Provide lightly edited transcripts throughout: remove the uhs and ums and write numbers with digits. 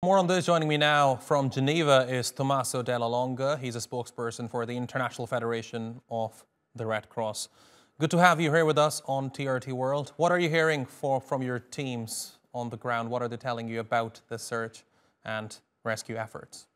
More on this. Joining me now from Geneva is Tommaso Dela Longa. He's a spokesperson for the International Federation of the Red Cross. Good to have you here with us on TRT World. What are you hearing from your teams on the ground? What are they telling you about the search and rescue efforts?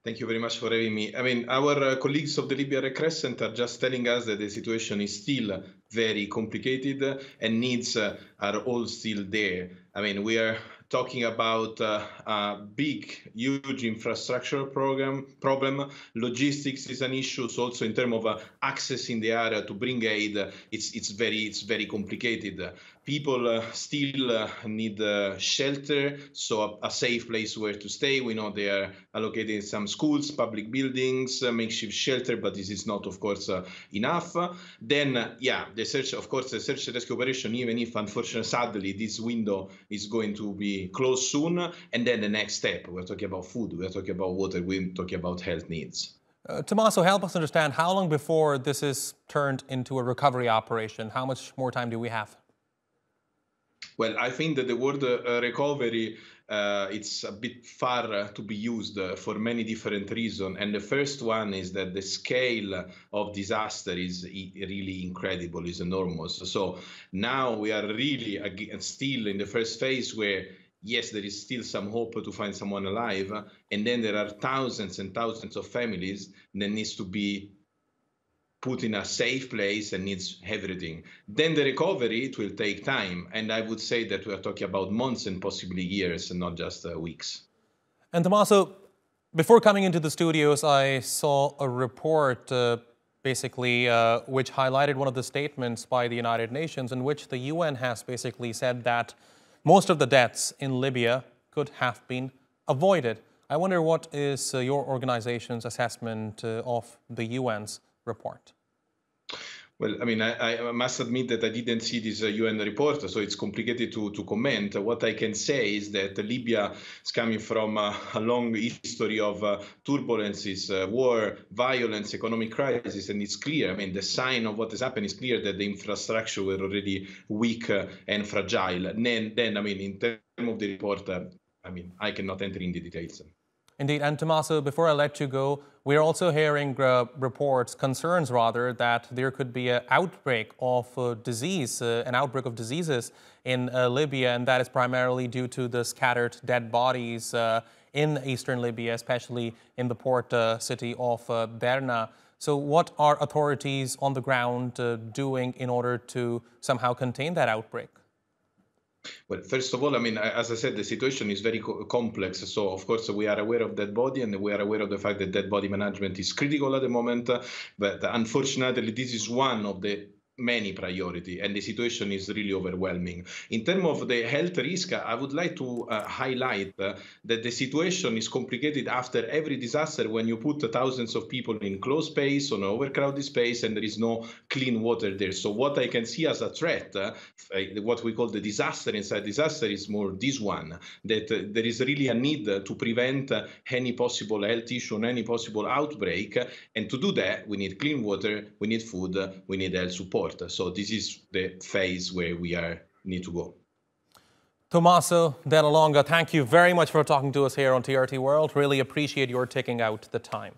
Thank you very much for having me. Our colleagues of the Libya Crescent are just telling us that the situation is still very complicated and needs are all still there. We are talking about a big, huge infrastructure problem. Logistics is an issue. So also in terms of access in the area to bring aid, it's very complicated. People still need shelter, so a safe place where to stay. We know they are allocated some schools, public buildings, makeshift shelter, but this is not, of course, enough. Then, the search and rescue operation, even if, unfortunately, sadly, this window is going to be closed soon. And then the next step, we're talking about food, we're talking about water, we're talking about health needs. Tommaso, help us understand how long before this is turned into a recovery operation? How much more time do we have? Well, I think that the word recovery, it's a bit far to be used for many different reasons. And the first one is that the scale of disaster is really incredible, is enormous. So now we are really still in the first phase where, yes, there is still some hope to find someone alive. And then there are thousands and thousands of families that needs to be put in a safe place and needs everything. Then the recovery, it will take time. And I would say that we are talking about months and possibly years and not just weeks. And Tommaso, before coming into the studios, I saw a report which highlighted one of the statements by the United Nations in which the UN has basically said that most of the deaths in Libya could have been avoided. I wonder what is your organization's assessment of the UN's report? Well, I must admit that I didn't see this UN report, so it's complicated to comment. What I can say is that Libya is coming from a long history of turbulences, war, violence, economic crisis, and it's clear. The sign of what has happened is clear that the infrastructure were already weak and fragile. In terms of the report, I cannot enter into details. Indeed. And Tommaso, before I let you go, we're also hearing concerns that there could be an outbreak of diseases in Libya, and that is primarily due to the scattered dead bodies in eastern Libya, especially in the port city of Derna. So what are authorities on the ground doing in order to somehow contain that outbreak? Well, first of all, as I said, the situation is very complex. So, of course, we are aware of dead body and we are aware of the fact that dead body management is critical at the moment. But unfortunately, this is one of the many priority, and the situation is really overwhelming. In terms of the health risk, I would like to highlight that the situation is complicated after every disaster when you put thousands of people in closed space, on an overcrowded space, and there is no clean water there. So what I can see as a threat, what we call the disaster inside disaster, is more this one, that there is really a need to prevent any possible health issue, any possible outbreak. And to do that, we need clean water, we need food, we need health support. So this is the phase where we need to go. Tommaso Dela Longa, thank you very much for talking to us here on TRT World. Really appreciate your taking out the time.